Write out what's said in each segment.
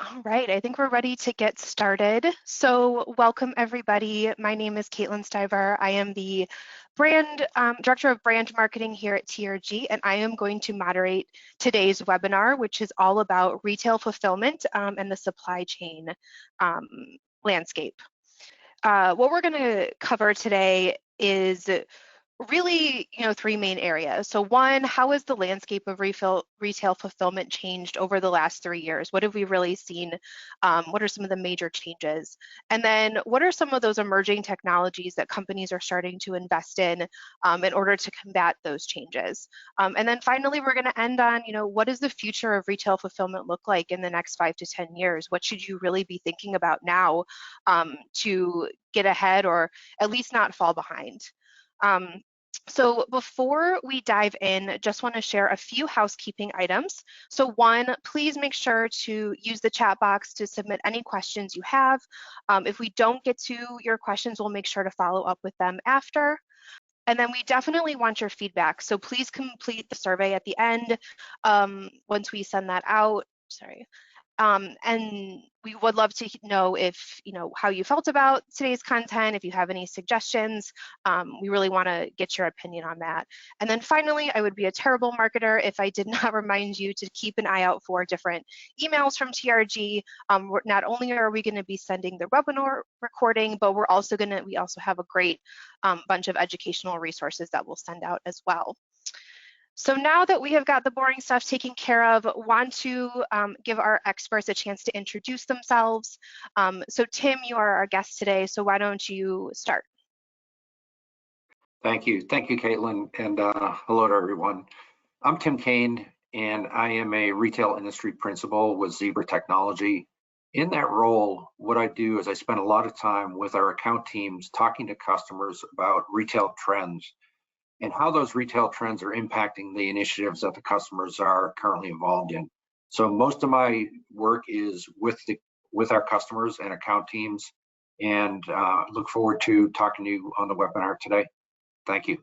All right, I think we're ready to get started. So welcome everybody. My name is Caitlin Stiver. I am the Director of Brand Marketing here at TRG, and I am going to moderate today's webinar, which is all about retail fulfillment and the supply chain um, landscape. What we're going to cover today is really, three main areas. So one, how has the landscape of retail fulfillment changed over the last 3 years? What have we really seen? What are some of the major changes? And then what are some of those emerging technologies that companies are starting to invest in order to combat those changes? And then finally, we're going to end on, what does the future of retail fulfillment look like in the next 5 to 10 years? What should you really be thinking about now to get ahead or at least not fall behind? So before we dive in, just want to share a few housekeeping items. So one, please make sure to use the chat box to submit any questions you have. If we don't get to your questions, we'll make sure to follow up with them after. And then we definitely want your feedback. So please complete the survey at the end once we send that out. Sorry. And we would love to know if, how you felt about today's content, if you have any suggestions. We really want to get your opinion on that. And then finally, I would be a terrible marketer if I did not remind you to keep an eye out for different emails from TRG. Not only are we going to be sending the webinar recording, but we also have a great bunch of educational resources that we'll send out as well. So now that we have got the boring stuff taken care of, want to give our experts a chance to introduce themselves. So Tim, you are our guest today, so why don't you start? Thank you, Caitlin, and hello to everyone. I'm Tim Kane, and I am a retail industry principal with Zebra Technology. In that role, what I do is I spend a lot of time with our account teams talking to customers about retail trends and how those retail trends are impacting the initiatives that the customers are currently involved in. So most of my work is with our customers and account teams, and look forward to talking to you on the webinar today. Thank you.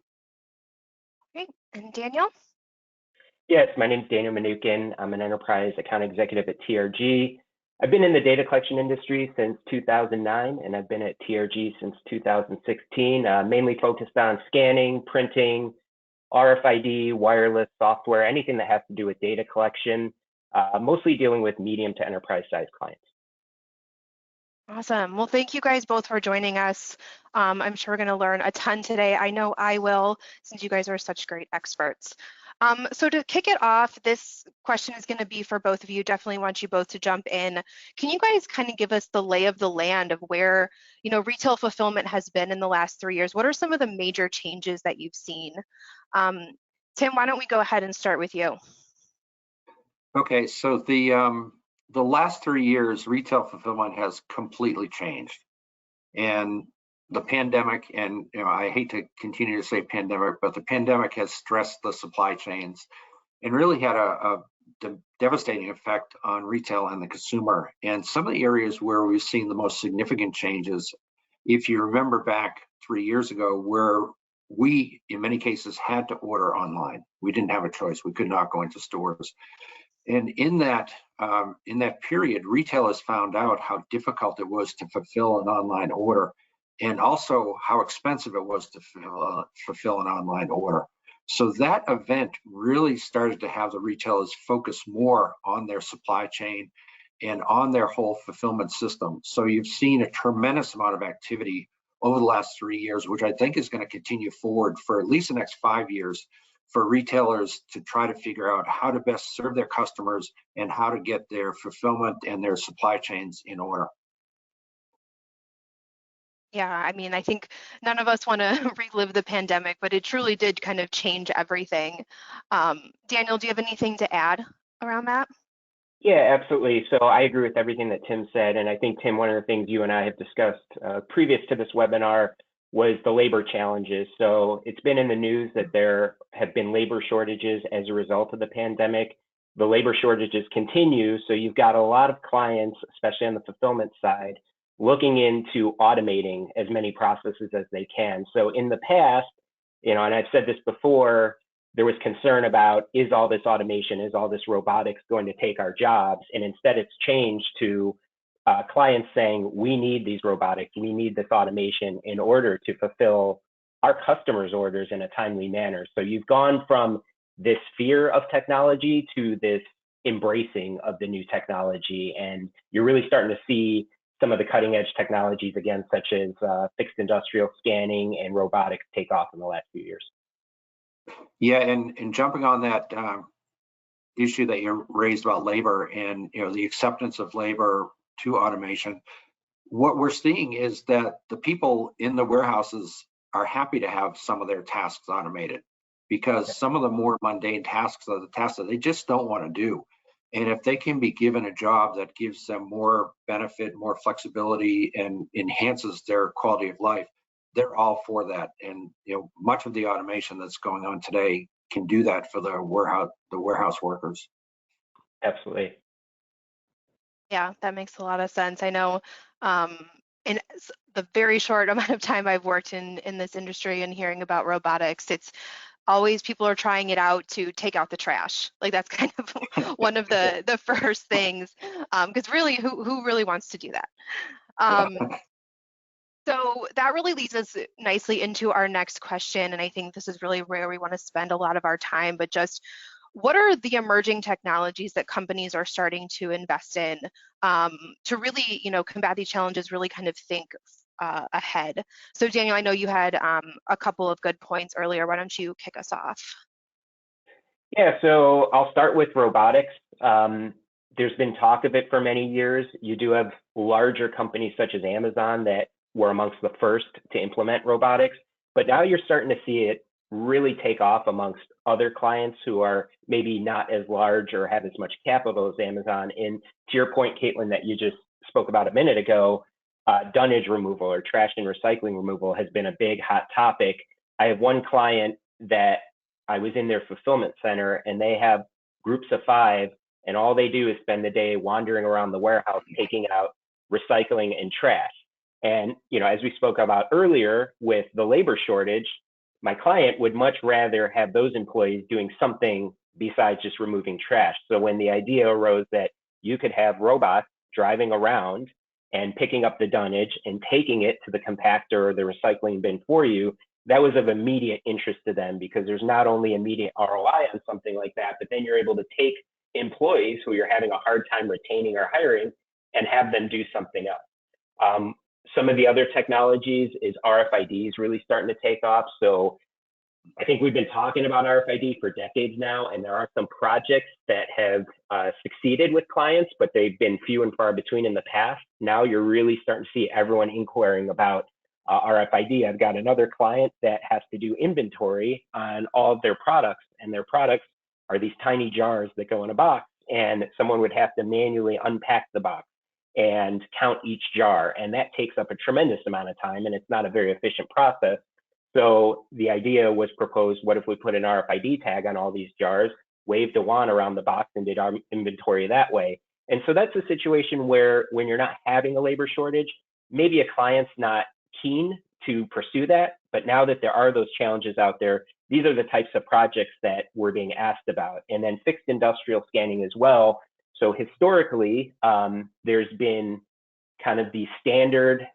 Great, and Daniel? Yes, my name is Daniel Manukin. I'm an enterprise account executive at TRG. I've been in the data collection industry since 2009, and I've been at TRG since 2016, mainly focused on scanning, printing, RFID, wireless software, anything that has to do with data collection, mostly dealing with medium to enterprise size clients. Awesome. Well, thank you guys both for joining us. I'm sure we're going to learn a ton today. I know I will, since you guys are such great experts. So to kick it off, this question is going to be for both of you. Definitely want you both to jump in. Can you guys kind of give us the lay of the land of where, retail fulfillment has been in the last 3 years? What are some of the major changes that you've seen? Tim, why don't we go ahead and start with you? Okay, so the last 3 years, retail fulfillment has completely changed, and the pandemic, and I hate to continue to say pandemic, but the pandemic has stressed the supply chains and really had a devastating effect on retail and the consumer. And some of the areas where we've seen the most significant changes, if you remember back 3 years ago, where we, in many cases, had to order online. We didn't have a choice. We could not go into stores. And in that period, retailers found out how difficult it was to fulfill an online order, and also how expensive it was to fulfill an online order. So that event really started to have the retailers focus more on their supply chain and on their whole fulfillment system. So you've seen a tremendous amount of activity over the last 3 years, which I think is going to continue forward for at least the next 5 years, for retailers to try to figure out how to best serve their customers and how to get their fulfillment and their supply chains in order. Yeah, I mean, I think none of us want to relive the pandemic, but it truly did kind of change everything. Daniel, do you have anything to add around that? Yeah, absolutely. So I agree with everything that Tim said. And I think, Tim, one of the things you and I have discussed previous to this webinar was the labor challenges. So it's been in the news that there have been labor shortages as a result of the pandemic. The labor shortages continue. So you've got a lot of clients, especially on the fulfillment side, looking into automating as many processes as they can. So in the past, and I've said this before, there was concern about, is all this automation, is all this robotics going to take our jobs? And instead it's changed to clients saying, we need these robotics, we need this automation in order to fulfill our customers' orders in a timely manner. So you've gone from this fear of technology to this embracing of the new technology. And you're really starting to see some of the cutting edge technologies again, such as fixed industrial scanning and robotics take off in the last few years. Yeah, and jumping on that issue that you raised about labor and the acceptance of labor to automation, what we're seeing is that the people in the warehouses are happy to have some of their tasks automated, because some of the more mundane tasks are the tasks that they just don't want to do. And if they can be given a job that gives them more benefit, more flexibility, and enhances their quality of life, they're all for that. And much of the automation that's going on today can do that for the warehouse workers. Absolutely. Yeah, that makes a lot of sense. I know in the very short amount of time I've worked in this industry and hearing about robotics, it's always people are trying it out to take out the trash. Like that's kind of one of the first things, because really, who really wants to do that? So that really leads us nicely into our next question, and I think this is really where we want to spend a lot of our time, but just what are the emerging technologies that companies are starting to invest in to really, combat these challenges, really kind of think ahead? So Daniel, I know you had a couple of good points earlier. Why don't you kick us off? Yeah, so I'll start with robotics. There's been talk of it for many years. You do have larger companies such as Amazon that were amongst the first to implement robotics, but now you're starting to see it really take off amongst other clients who are maybe not as large or have as much capital as Amazon. And to your point, Caitlin, that you just spoke about a minute ago, dunnage removal or trash and recycling removal has been a big hot topic. I have one client that I was in their fulfillment center, and they have groups of 5, and all they do is spend the day wandering around the warehouse taking out recycling and trash. And as we spoke about earlier with the labor shortage, my client would much rather have those employees doing something besides just removing trash. So when the idea arose that you could have robots driving around and picking up the dunnage and taking it to the compactor or the recycling bin for you, that was of immediate interest to them, because there's not only immediate ROI on something like that, but then you're able to take employees who you're having a hard time retaining or hiring and have them do something else. Some of the other technologies is RFID is really starting to take off. So I think we've been talking about RFID for decades now, and there are some projects that have succeeded with clients, but they've been few and far between in the past. Now you're really starting to see everyone inquiring about RFID. I've got another client that has to do inventory on all of their products, and their products are these tiny jars that go in a box, and someone would have to manually unpack the box and count each jar. And that takes up a tremendous amount of time, and it's not a very efficient process. So the idea was proposed, what if we put an RFID tag on all these jars, waved a wand around the box and did our inventory that way? And so that's a situation where when you're not having a labor shortage, maybe a client's not keen to pursue that, but now that there are those challenges out there, these are the types of projects that we're being asked about. And then fixed industrial scanning as well. So historically, there's been kind of the standard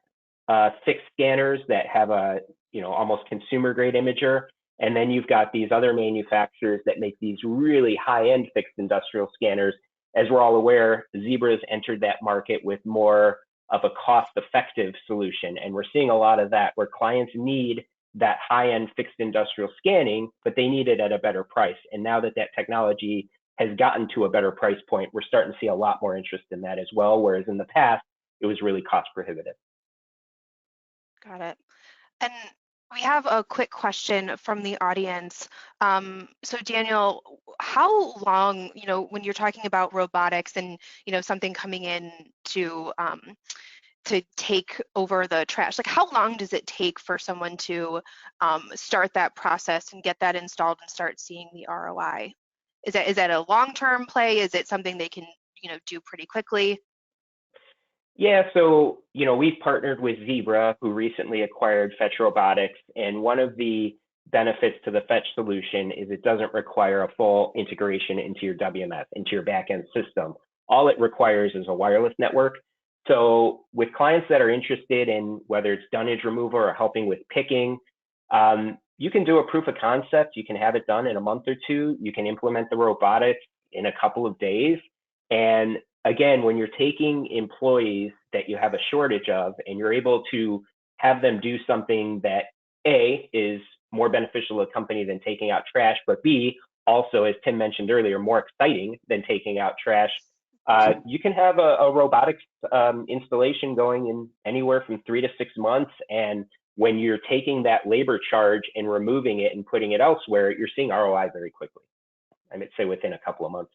fixed scanners that have a almost consumer grade imager, and then you've got these other manufacturers that make these really high-end fixed industrial scanners. As we're all aware, Zebra's entered that market with more of a cost-effective solution, and we're seeing a lot of that where clients need that high-end fixed industrial scanning, but they need it at a better price. And now that that technology has gotten to a better price point, we're starting to see a lot more interest in that as well, whereas in the past, it was really cost prohibitive. Got it. And we have a quick question from the audience. So Daniel, how long, when you're talking about robotics and, something coming in to take over the trash, like how long does it take for someone to start that process and get that installed and start seeing the ROI? Is that a long-term play? Is it something they can, do pretty quickly? Yeah, so, we've partnered with Zebra, who recently acquired Fetch Robotics, and one of the benefits to the Fetch solution is it doesn't require a full integration into your WMS, into your backend system. All it requires is a wireless network. So with clients that are interested in whether it's dunnage removal or helping with picking, you can do a proof of concept. You can have it done in a month or two. You can implement the robotics in a couple of days. And again, when you're taking employees that you have a shortage of and you're able to have them do something that A, is more beneficial to the company than taking out trash, but B, also, as Tim mentioned earlier, more exciting than taking out trash, you can have a robotics installation going in anywhere from 3 to 6 months. And when you're taking that labor charge and removing it and putting it elsewhere, you're seeing ROI very quickly. I would say within a couple of months.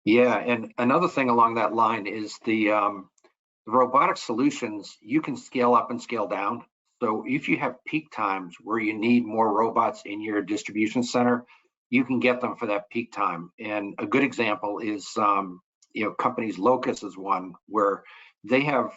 Yeah, and another thing along that line is the robotic solutions, you can scale up and scale down. So if you have peak times where you need more robots in your distribution center, you can get them for that peak time. And a good example is, companies, Locus is one where they have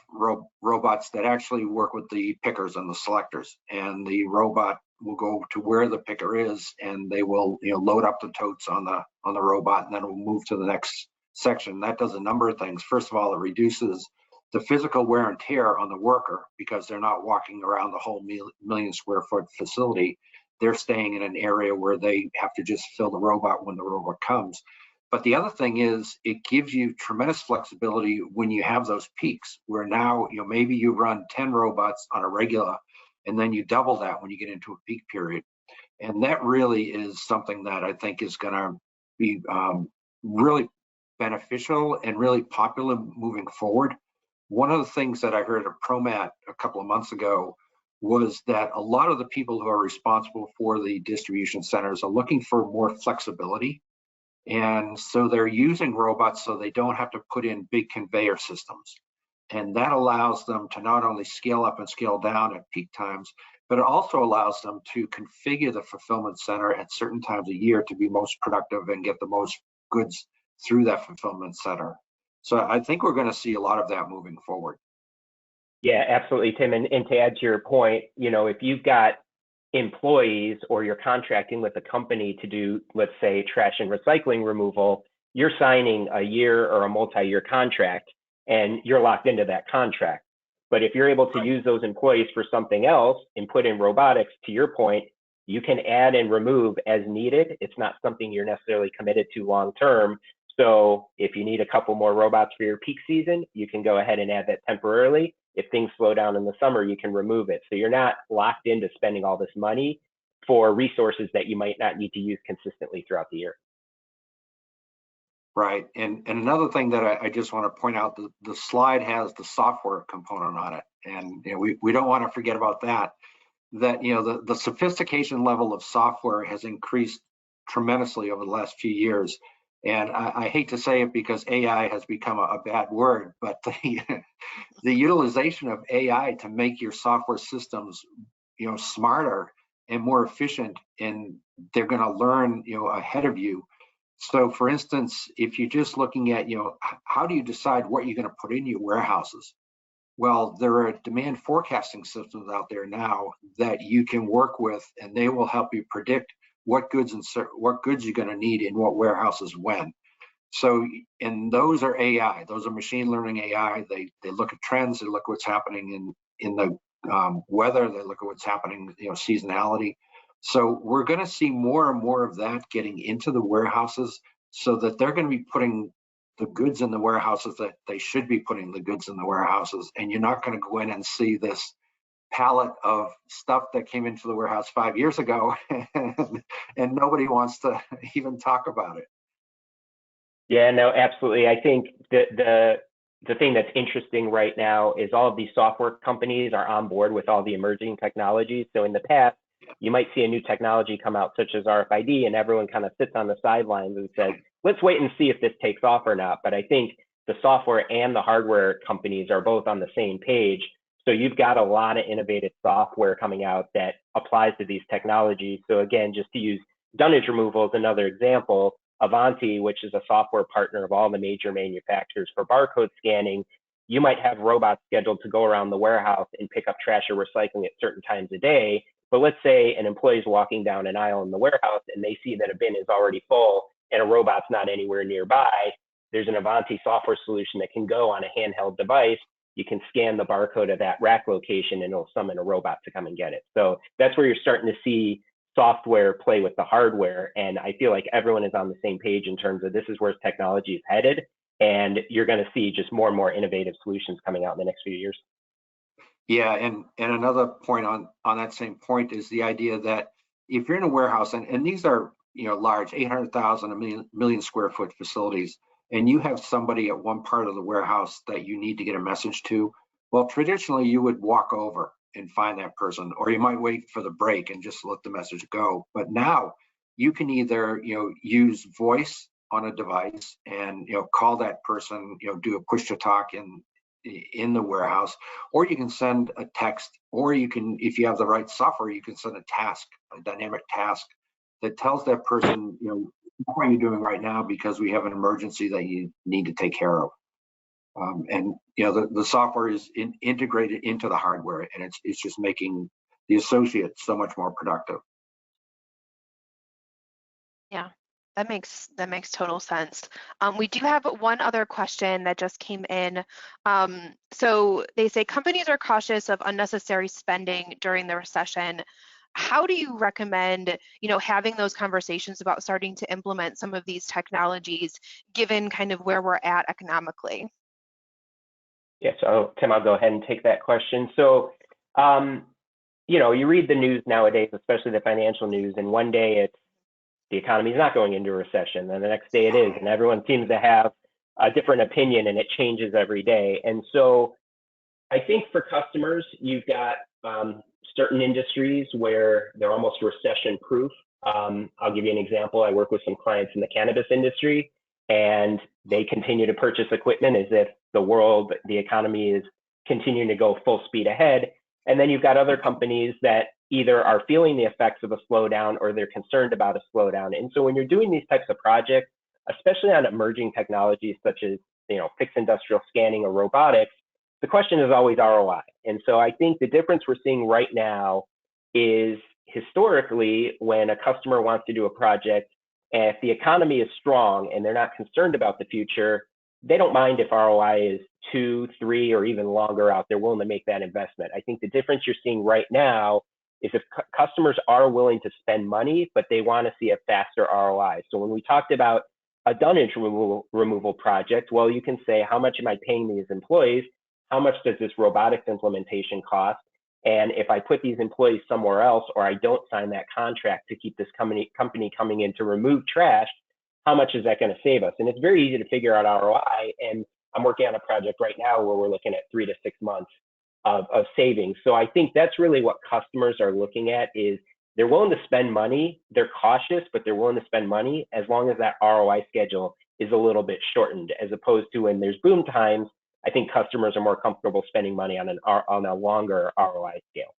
robots that actually work with the pickers and the selectors, and the robot will go to where the picker is, and they will, load up the totes on the robot, and then it will move to the next section. That does a number of things. First of all, it reduces the physical wear and tear on the worker because they're not walking around the whole million square foot facility. They're staying in an area where they have to just fill the robot when the robot comes. But the other thing is it gives you tremendous flexibility when you have those peaks where now, maybe you run 10 robots on a regular, and then you double that when you get into a peak period. And that really is something that I think is going to be really beneficial and really popular moving forward. One of the things that I heard at ProMat a couple of months ago was that a lot of the people who are responsible for the distribution centers are looking for more flexibility. And so they're using robots so they don't have to put in big conveyor systems. And that allows them to not only scale up and scale down at peak times, but it also allows them to configure the fulfillment center at certain times of year to be most productive and get the most goods through that fulfillment center. So I think we're going to see a lot of that moving forward. Yeah, absolutely, Tim. And to add to your point, if you've got employees or you're contracting with a company to do, let's say, trash and recycling removal, you're signing a year or a multi-year contract and you're locked into that contract. But if you're able to use those employees for something else and put in robotics, to your point, you can add and remove as needed. It's not something you're necessarily committed to long term. So if you need a couple more robots for your peak season, you can go ahead and add that temporarily. If things slow down in the summer, you can remove it. So you're not locked into spending all this money for resources that you might not need to use consistently throughout the year. Right. And another thing that I just want to point out, the slide has the software component on it. And we don't want to forget about that. That the sophistication level of software has increased tremendously over the last few years. And I hate to say it because AI has become a bad word, but the utilization of AI to make your software systems, smarter and more efficient, and they're going to learn, ahead of you. So for instance, if you're just looking at, how do you decide what you're going to put in your warehouses? Well, there are demand forecasting systems out there now that you can work with, and they will help you predict what goods you're going to need in what warehouses when. So, and those are AI, those are machine learning AI. They look at trends, they look what's happening in the weather, they look at what's happening, seasonality. So we're going to see more and more of that getting into the warehouses, so that they're going to be putting the goods in the warehouses that they should be putting the goods in the warehouses. And you're not going to go in and see this pallet of stuff that came into the warehouse 5 years ago and nobody wants to even talk about it. Yeah, no, absolutely. I think the thing that's interesting right now is all of these software companies are on board with all the emerging technologies. So in the past, you might see a new technology come out such as RFID, and everyone kind of sits on the sidelines and says, let's wait and see if this takes off or not. But I think the software and the hardware companies are both on the same page. So you've got a lot of innovative software coming out that applies to these technologies. So again, just to use dunnage removal as another example, Avanti, which is a software partner of all the major manufacturers for barcode scanning, you might have robots scheduled to go around the warehouse and pick up trash or recycling at certain times a day. But let's say an employee is walking down an aisle in the warehouse and they see that a bin is already full and a robot's not anywhere nearby. There's an Avanti software solution that can go on a handheld device. You can scan the barcode of that rack location and it'll summon a robot to come and get it. So that's where you're starting to see software play with the hardware. And I feel like everyone is on the same page in terms of this is where technology is headed. And you're going to see just more and more innovative solutions coming out in the next few years. Yeah, and another point on that same point is the idea that if you're in a warehouse, and these are large 800,000, a million square foot facilities, and you have somebody at one part of the warehouse that you need to get a message to, well, traditionally you would walk over and find that person, or you might wait for the break and just let the message go. But now you can either use voice on a device and call that person, do a push to talk in the warehouse, or you can send a text, or you can, if you have the right software, you can send a task, a dynamic task that tells that person, what are you doing right now because we have an emergency that you need to take care of. And the software is integrated into the hardware, and it's just making the associate so much more productive. Yeah, that makes total sense. We do have one other question that just came in. So they say companies are cautious of unnecessary spending during the recession. How do you recommend, having those conversations about starting to implement some of these technologies, given kind of where we're at economically? Yeah, so Tim, I'll go ahead and take that question. So, you read the news nowadays, especially the financial news, and one day it's the economy is not going into a recession, and the next day it is, and everyone seems to have a different opinion, and it changes every day. And so I think for customers, you've got certain industries where they're almost recession proof. I'll give you an example. I work with some clients in the cannabis industry, and they continue to purchase equipment as if the economy is continuing to go full speed ahead. And then you've got other companies that either are feeling the effects of a slowdown or they're concerned about a slowdown. And so when you're doing these types of projects, especially on emerging technologies such as fixed industrial scanning or robotics, the question is always ROI. And so I think the difference we're seeing right now is historically when a customer wants to do a project, and if the economy is strong and they're not concerned about the future, they don't mind if ROI is 2, 3, or even longer out. They're willing to make that investment. I think the difference you're seeing right now is if customers are willing to spend money, but they want to see a faster ROI. So when we talked about a dunnage removal project, well, you can say, how much am I paying these employees? How much does this robotics implementation cost? And if I put these employees somewhere else, or I don't sign that contract to keep this company coming in to remove trash, how much is that going to save us? And it's very easy to figure out ROI. And I'm working on a project right now where we're looking at 3 to 6 months of savings. So I think that's really what customers are looking at is they're willing to spend money. They're cautious, but they're willing to spend money as long as that ROI schedule is a little bit shortened, as opposed to when there's boom times. I think customers are more comfortable spending money on a longer ROI scale.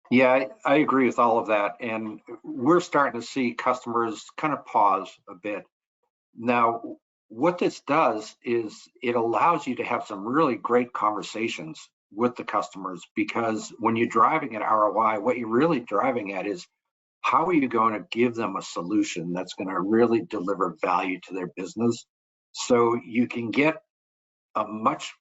Yeah, I agree with all of that. And we're starting to see customers kind of pause a bit. Now, what this does is it allows you to have some really great conversations with the customers, because when you're driving at ROI, what you're really driving at is how are you going to give them a solution that's going to really deliver value to their business, so you can get a much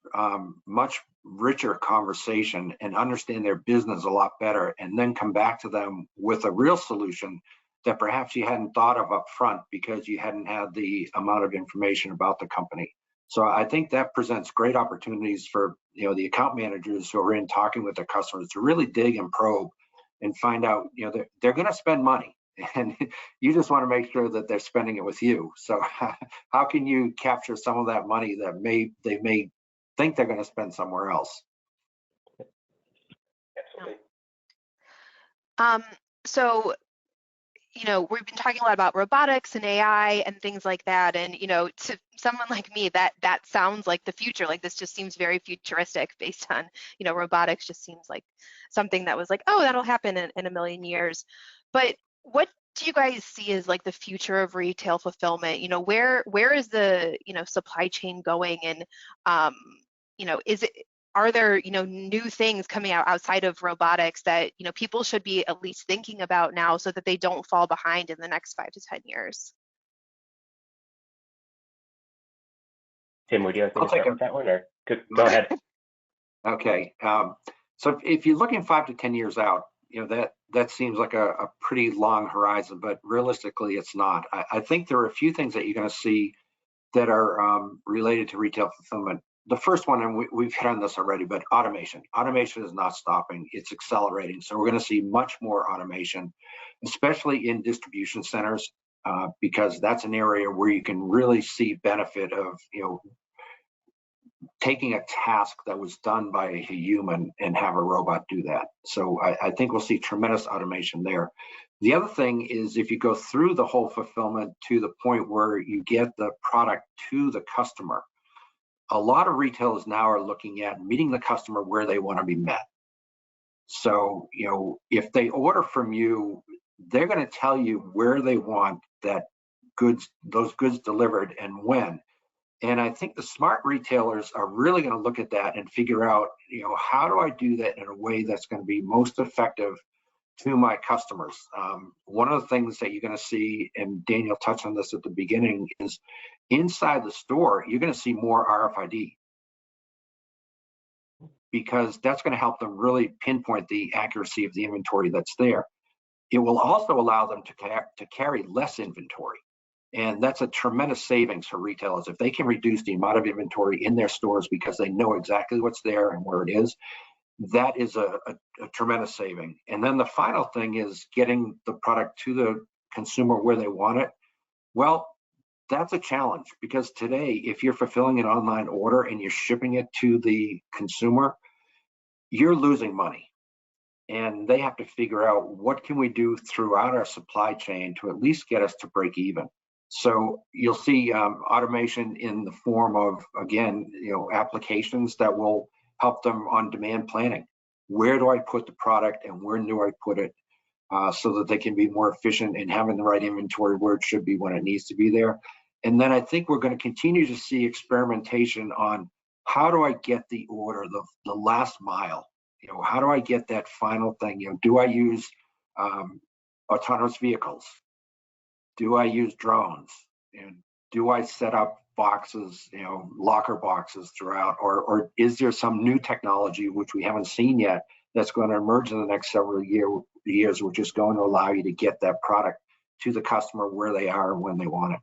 richer conversation and understand their business a lot better, and then come back to them with a real solution that perhaps you hadn't thought of up front because you hadn't had the amount of information about the company. So I think that presents great opportunities for the account managers who are in talking with their customers to really dig and probe and find out they're going to spend money, and you just want to make sure that they're spending it with you. So how can you capture some of that money that they may think they're going to spend somewhere else? So we've been talking a lot about robotics and AI and things like that. And, to someone like me, that sounds like the future. Like, this just seems very futuristic based on, robotics just seems like something that was like, oh, that'll happen in a million years. But what do you guys see as like the future of retail fulfillment? Where is the, supply chain going? And, are there, new things coming out outside of robotics that, people should be at least thinking about now so that they don't fall behind in the next 5 to 10 years? Tim, would you like me I'll to take start with that one, or go ahead? Okay. So if you're looking 5 to 10 years out, that seems like a pretty long horizon, but realistically, it's not. I think there are a few things that you're going to see that are related to retail fulfillment. The first one, and we've hit on this already, but automation. Automation is not stopping, it's accelerating. So we're going to see much more automation, especially in distribution centers, because that's an area where you can really see benefit of, taking a task that was done by a human and have a robot do that. So I think we'll see tremendous automation there. The other thing is, if you go through the whole fulfillment to the point where you get the product to the customer, a lot of retailers now are looking at meeting the customer where they want to be met. So, if they order from you, they're going to tell you where they want those goods delivered and when. And I think the smart retailers are really going to look at that and figure out, how do I do that in a way that's going to be most effective to my customers? One of the things that you're going to see, and Daniel touched on this at the beginning, is inside the store, you're going to see more RFID, because that's going to help them really pinpoint the accuracy of the inventory that's there. It will also allow them to carry less inventory. And that's a tremendous savings for retailers. If they can reduce the amount of inventory in their stores because they know exactly what's there and where it is, that is a tremendous saving. And then the final thing is getting the product to the consumer where they want it. Well, that's a challenge, because today, if you're fulfilling an online order and you're shipping it to the consumer, you're losing money. And they have to figure out, what can we do throughout our supply chain to at least get us to break even. So you'll see automation in the form of, again, applications that will help them on demand planning. Where do I put the product and where do I put it, so that they can be more efficient in having the right inventory where it should be when it needs to be there. And then I think we're going to continue to see experimentation on, how do I get the order, the last mile? How do I get that final thing? Do I use autonomous vehicles? Do I use drones? And do I set up boxes, locker boxes throughout, or is there some new technology which we haven't seen yet that's going to emerge in the next several years, which is going to allow you to get that product to the customer where they are and when they want it?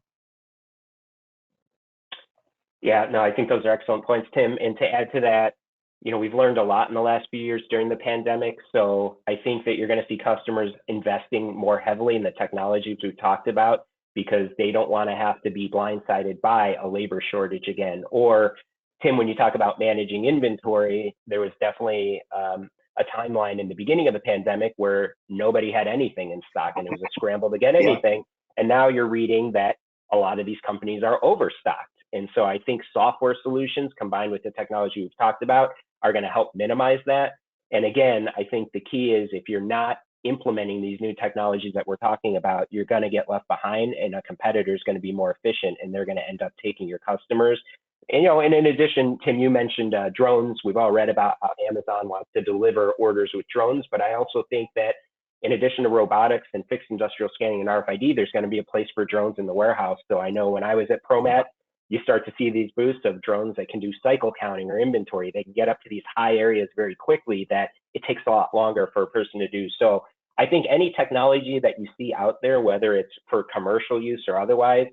Yeah, no, I think those are excellent points, Tim. And to add to that, we've learned a lot in the last few years during the pandemic. So I think that you're going to see customers investing more heavily in the technologies we've talked about, because they don't want to have to be blindsided by a labor shortage again. Or, Tim, when you talk about managing inventory, there was definitely a timeline in the beginning of the pandemic where nobody had anything in stock and it was a scramble to get anything. Yeah. And now you're reading that a lot of these companies are overstocked. And so I think software solutions combined with the technology we've talked about are going to help minimize that. And again, I think the key is, if you're not implementing these new technologies that we're talking about, you're going to get left behind, and a competitor is going to be more efficient, and they're going to end up taking your customers. And, and in addition, Tim, you mentioned drones. We've all read about how Amazon wants to deliver orders with drones, but I also think that in addition to robotics and fixed industrial scanning and RFID, there's going to be a place for drones in the warehouse. So I know when I was at ProMat, you start to see these boosts of drones that can do cycle counting or inventory. They can get up to these high areas very quickly that it takes a lot longer for a person to do. So I think any technology that you see out there, whether it's for commercial use or otherwise,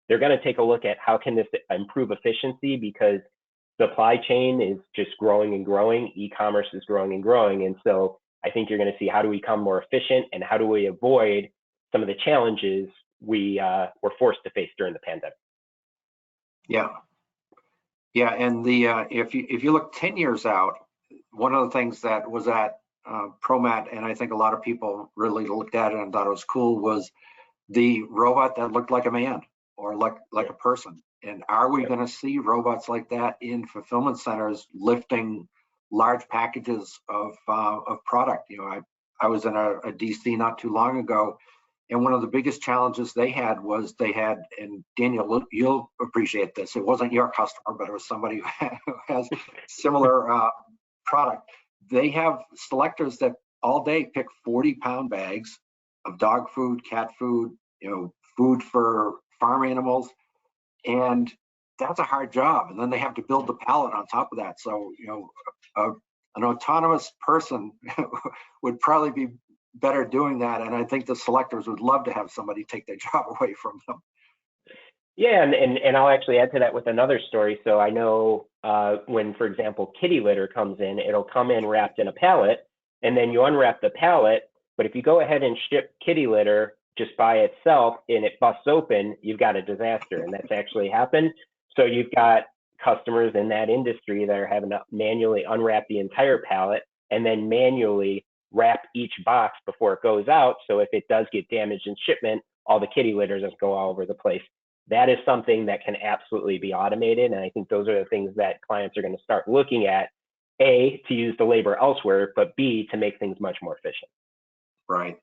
they're going to take a look at how can this improve efficiency, because supply chain is just growing and growing. E-commerce is growing and growing. And so I think you're going to see, how do we become more efficient and how do we avoid some of the challenges we were forced to face during the pandemic. Yeah, and if you look 10 years out, one of the things that was at ProMat, and I think a lot of people really looked at it and thought it was cool, was the robot that looked like a man or like a person. And are we going to see robots like that in fulfillment centers lifting large packages of product? I was in a DC not too long ago, And one of the biggest challenges they had was and Daniel, you'll appreciate this, it wasn't your customer, but it was somebody who has similar product. They have selectors that all day pick 40-pound bags of dog food, cat food, food for farm animals, and that's a hard job. And then they have to build the pallet on top of that. So, an autonomous person would probably be better doing that. And I think the selectors would love to have somebody take their job away from them. Yeah, and I'll actually add to that with another story. So I know when, for example, kitty litter comes in, it'll come in wrapped in a pallet, and then you unwrap the pallet. But if you go ahead and ship kitty litter just by itself and it busts open, you've got a disaster. And that's actually happened. So you've got customers in that industry that are having to manually unwrap the entire pallet and then manually wrap each box before it goes out. So if it does get damaged in shipment, all the kitty litters just go all over the place. That is something that can absolutely be automated. And I think those are the things that clients are going to start looking at, A, to use the labor elsewhere, but B, to make things much more efficient. Right.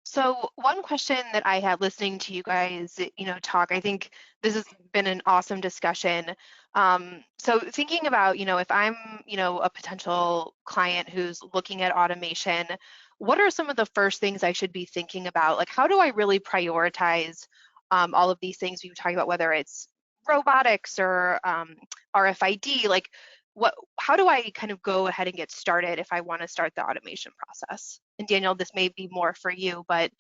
So one question that I had listening to you guys, talk, I think this has been an awesome discussion. So thinking about, if I'm, a potential client who's looking at automation, what are some of the first things I should be thinking about? Like, how do I really prioritize all of these things we were talking about, whether it's robotics or RFID, like how do I kind of go ahead and get started if I want to start the automation process? And Daniel, this may be more for you, but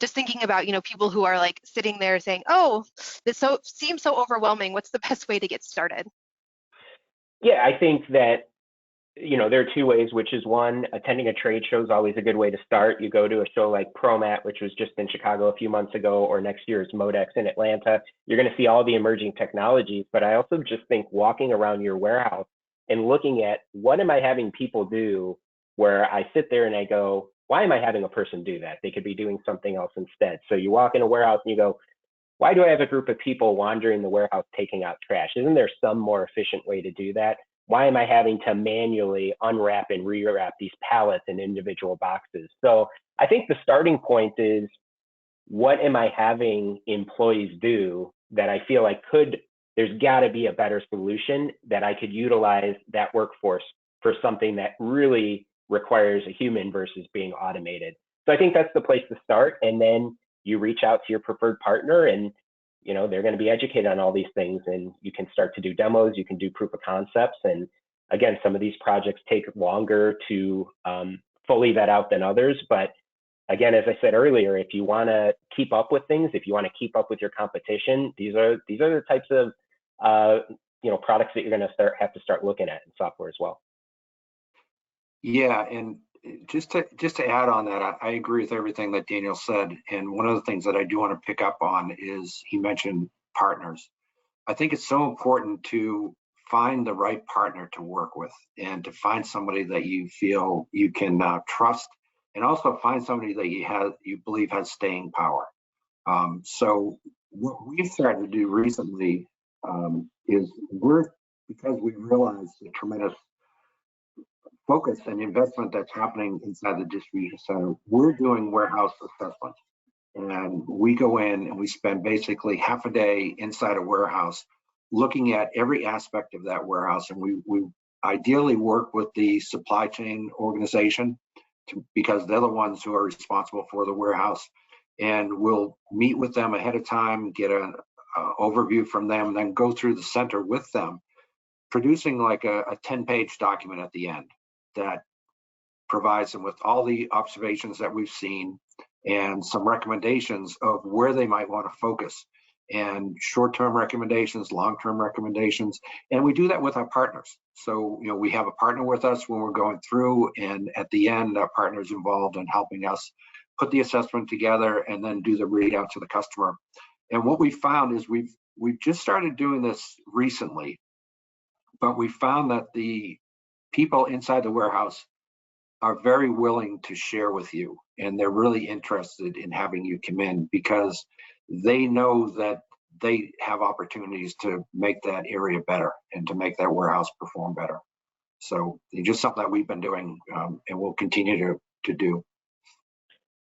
just thinking about, people who are like sitting there saying, oh, this seems so overwhelming. What's the best way to get started? Yeah, I think that, there are two ways, which is one, attending a trade show is always a good way to start. You go to a show like ProMat, which was just in Chicago a few months ago, or next year's Modex in Atlanta. You're going to see all the emerging technologies, but I also just think walking around your warehouse and looking at what am I having people do, where I sit there and I go, why am I having a person do that? They could be doing something else instead. So you walk in a warehouse and you go, why do I have a group of people wandering the warehouse taking out trash? Isn't there some more efficient way to do that? Why am I having to manually unwrap and rewrap these pallets in individual boxes? So I think the starting point is, what am I having employees do that I feel like there's got to be a better solution that I could utilize that workforce for something that really requires a human versus being automated. So I think that's the place to start. And then you reach out to your preferred partner and they're going to be educated on all these things, and you can start to do demos, you can do proof of concepts. And again, some of these projects take longer to fully vet out than others. But again, as I said earlier, if you want to keep up with things, if you want to keep up with your competition, these are the types of products that you're going to have to start looking at in software as well. Yeah, and just to add on that, I agree with everything that Daniel said. And one of the things that I do want to pick up on is he mentioned partners. I think it's so important to find the right partner to work with, and to find somebody that you feel you can trust, and also find somebody that you believe has staying power. So what we've started to do recently is because we realize the tremendous focus and investment that's happening inside the distribution center, we're doing warehouse assessments. And we go in and we spend basically half a day inside a warehouse looking at every aspect of that warehouse. And we ideally work with the supply chain organization because they're the ones who are responsible for the warehouse. And we'll meet with them ahead of time, get an overview from them, and then go through the center with them, producing like a 10-page document at the end that provides them with all the observations that we've seen and some recommendations of where they might want to focus, and short-term recommendations, long-term recommendations. And we do that with our partners. So, we have a partner with us when we're going through, and at the end, our partner is involved in helping us put the assessment together and then do the readout to the customer. And what we found is we've just started doing this recently, but we found that the people inside the warehouse are very willing to share with you, and they're really interested in having you come in because they know that they have opportunities to make that area better and to make that warehouse perform better. So it's just something that we've been doing and we'll continue to do.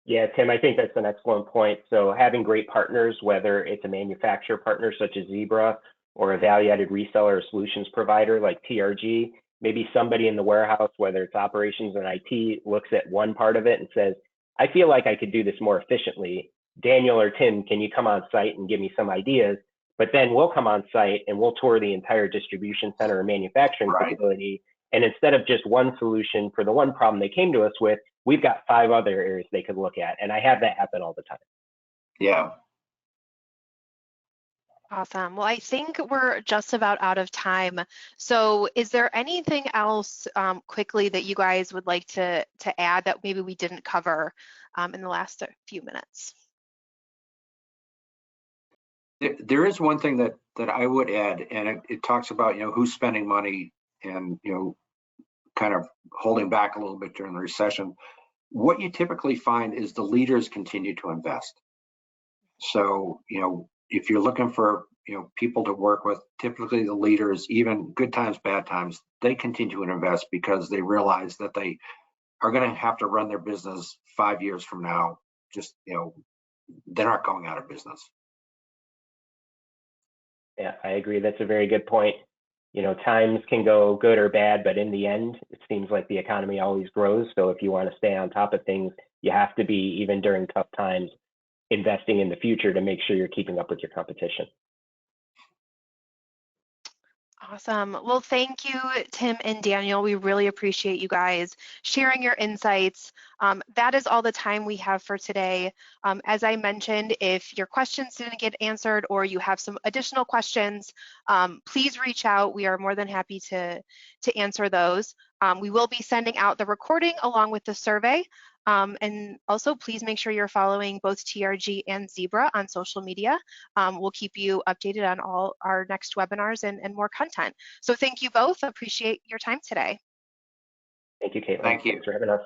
Yeah, Tim, I think that's an excellent point. So having great partners, whether it's a manufacturer partner such as Zebra or a value-added reseller or solutions provider like TRG, maybe somebody in the warehouse, whether it's operations and IT, looks at one part of it and says, I feel like I could do this more efficiently. Daniel or Tim, can you come on site and give me some ideas? But then we'll come on site and we'll tour the entire distribution center or manufacturing facility. And instead of just one solution for the one problem they came to us with, we've got 5 other areas they could look at. And I have that happen all the time. Yeah. Awesome. Well, I think we're just about out of time. So is there anything else quickly that you guys would like to add that maybe we didn't cover in the last few minutes? There is one thing that I would add, and it talks about, who's spending money and, kind of holding back a little bit during the recession. What you typically find is the leaders continue to invest. So, if you're looking for, people to work with, typically the leaders, even good times, bad times, they continue to invest because they realize that they are going to have to run their business 5 years from now. Just, they're not going out of business. Yeah, I agree. That's a very good point. Times can go good or bad, but in the end, it seems like the economy always grows. So if you want to stay on top of things, you have to be, even during tough times, investing in the future to make sure you're keeping up with your competition. Awesome. Well, thank you, Tim and Daniel. We really appreciate you guys sharing your insights. That is all the time we have for today. As I mentioned, if your questions didn't get answered or you have some additional questions, please reach out. We are more than happy to answer those. We will be sending out the recording along with the survey. And also, please make sure you're following both TRG and Zebra on social media. We'll keep you updated on all our next webinars and more content. So thank you both. Appreciate your time today. Thank you, Caitlin. Thank you. Thanks for having us.